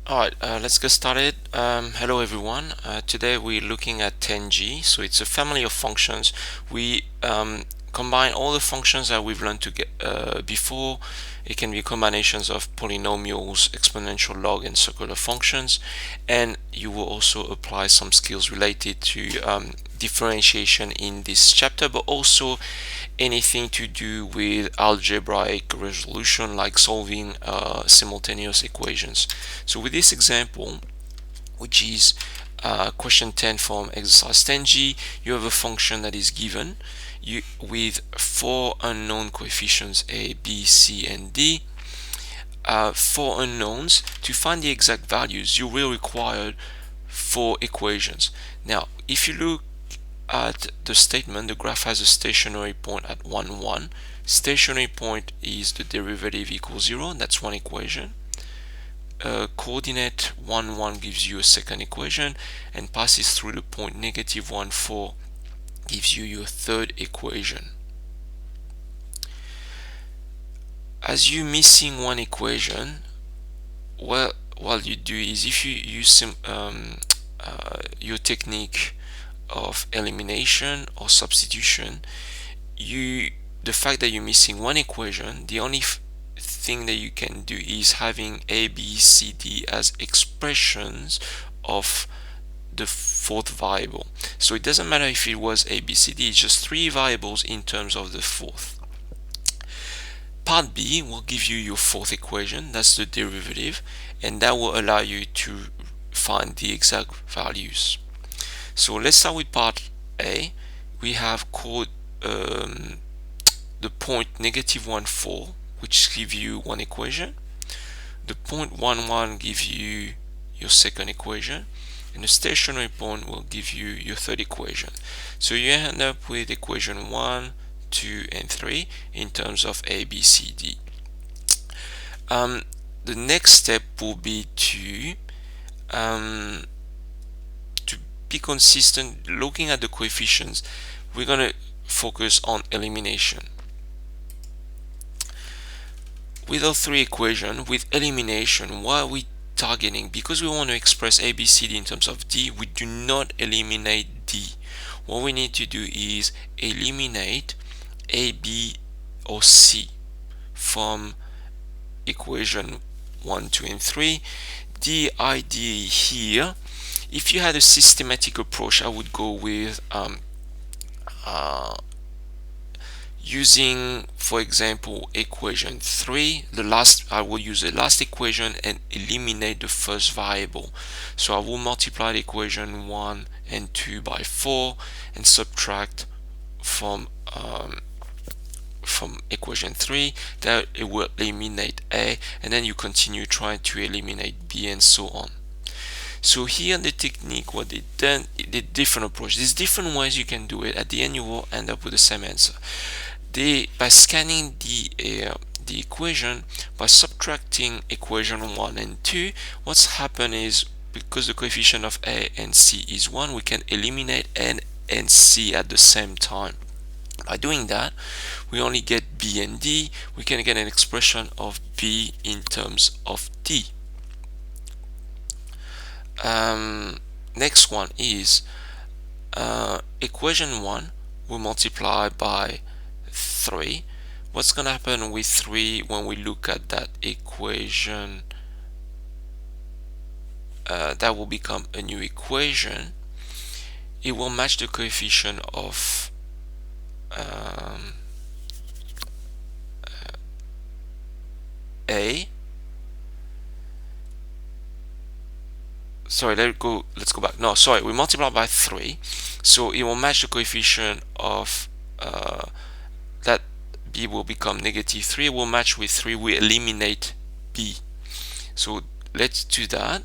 Alright, let's get started. Hello everyone. Today we're looking at tanh. So it's a family of functions. We combine all the functions that we've learned to get before. It can be combinations of polynomials, exponential, log, and circular functions. And you will also apply some skills related to differentiation in this chapter, but also anything to do with algebraic resolution, like solving simultaneous equations. So with this example, which is question 10 from exercise 10G, you have a function that is given with four unknown coefficients a, b, c, and d. Four unknowns. To find the exact values, you will require four equations. Now, if you look at the statement, the graph has a stationary point at 1, 1. Stationary point is the derivative equals 0. That's one equation. Coordinate 1, 1 gives you a second equation, and passes through the point negative 1, 4 gives you your third equation. As you're missing one equation, what you do is, if you use your technique of elimination or substitution, the fact that you're missing one equation, the only thing that you can do is having a, b, c, d as expressions of the fourth variable. So it doesn't matter if it was a, b, c, d, it's just three variables in terms of the fourth. Part B will give you your fourth equation, that's the derivative, and that will allow you to find the exact values. So let's start with part A. We have called the point negative 1, 4, which give you one equation. The point 1, 1 gives you your second equation, and the stationary point will give you your third equation. So you end up with equation 1, 2, and 3 in terms of a, b, c, d. The next step will be to be consistent looking at the coefficients. We're going to focus on elimination. With our three equations, with elimination, what are we targeting? Because we want to express a, b, c, d in terms of d, we do not eliminate d. What we need to do is eliminate a, b, or c from equation 1, 2, and 3. The idea here, if you had a systematic approach, I would go with using, for example, equation 3. I will use the last equation and eliminate the first variable. So I will multiply the equation 1 and 2 by 4 and subtract from equation 3. That it will eliminate a, and then you continue trying to eliminate b, and so on. So here the technique, what they done, the different approach. There's different ways you can do it. At the end, you will end up with the same answer. By scanning the equation, by subtracting equation 1 and 2, what's happened is, because the coefficient of a and c is 1, we can eliminate n and c at the same time. By doing that, we only get b and d. We can get an expression of b in terms of d. Next one is equation 1 will multiply by 3. What's going to happen with 3 when we look at that equation? That will become a new equation. It will match the coefficient of a. Sorry, let's go back. No, sorry, we multiply by 3, so it will match the coefficient of that b will become negative 3. It will match with 3. We eliminate b. So let's do that.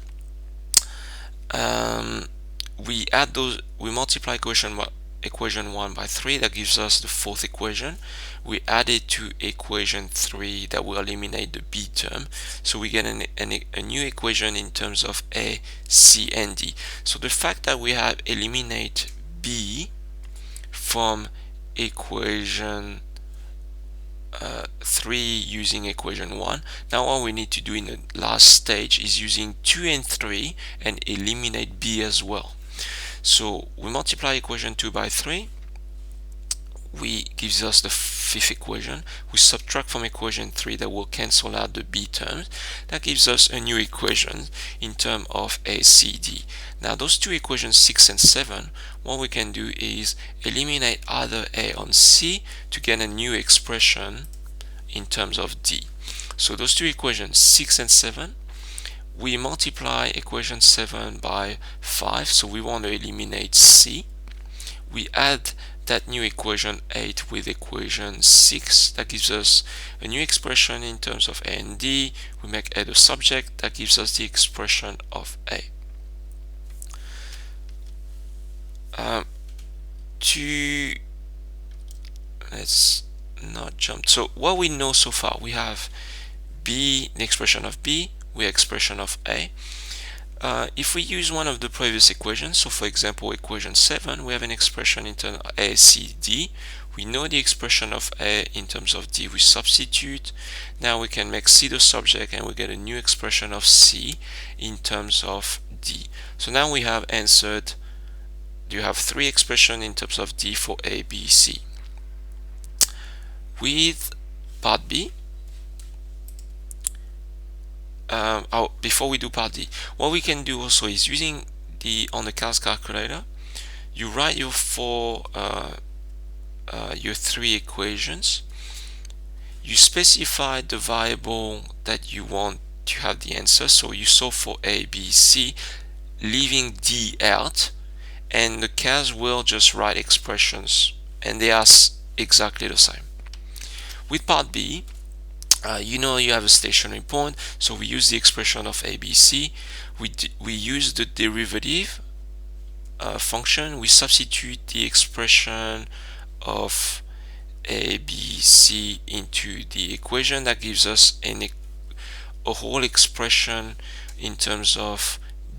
We add those. We multiply equation 1 by 3. That gives us the fourth equation. We add it to equation 3. That will eliminate the b term. So we get a new equation in terms of a, c, and d. So the fact that we have eliminate b from equation 3 using equation 1. Now all we need to do in the last stage is using 2 and 3 and eliminate b as well. So we multiply equation 2 by 3, we gives us the fifth equation. We subtract from equation 3, that will cancel out the b terms. That gives us a new equation in terms of a, c, d. Now those two equations 6 and 7, what we can do is eliminate either a on c to get a new expression in terms of d. So those two equations 6 and 7, we multiply equation 7 by 5, so we want to eliminate c. We add that new equation 8 with equation 6, that gives us a new expression in terms of a and d. We make a the subject, that gives us the expression of a. Let's not jump. So what we know so far, we have b, the expression of b, we have expression of a. If we use one of the previous equations, so for example equation 7, we have an expression in terms of a, c, d. We know the expression of a in terms of d, we substitute. Now we can make c the subject and we get a new expression of c in terms of d. So now we have answered, you have 3 expressions in terms of d for a, b, c. With part b, before we do part D, what we can do also is using on the CALS calculator, you write your your 3 equations, you specify the variable that you want to have the answer, so you solve for a, b, c, leaving d out, and the CALS will just write expressions and they are exactly the same. With part B, you know you have a stationary point, so we use the expression of ABC. We use the derivative function. We substitute the expression of ABC into the equation. That gives us a whole expression in terms of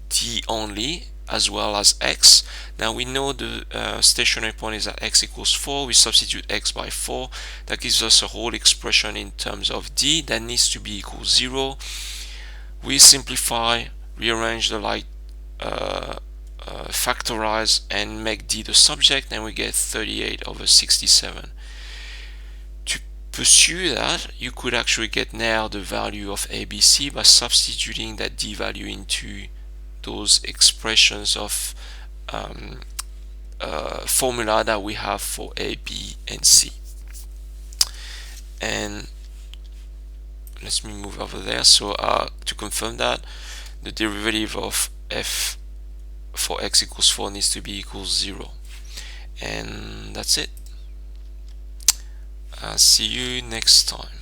D only, as well as x. Now we know the stationary point is at x equals 4. We substitute x by 4. That gives us a whole expression in terms of d that needs to be equal 0. We simplify, rearrange the factorize and make d the subject, and we get 38 over 67. To pursue that, you could actually get now the value of ABC by substituting that d value into those expressions of formula that we have for A, B, and C. And let me move over there. So to confirm that, the derivative of f for x equals 4 needs to be equals 0. And that's it. See you next time.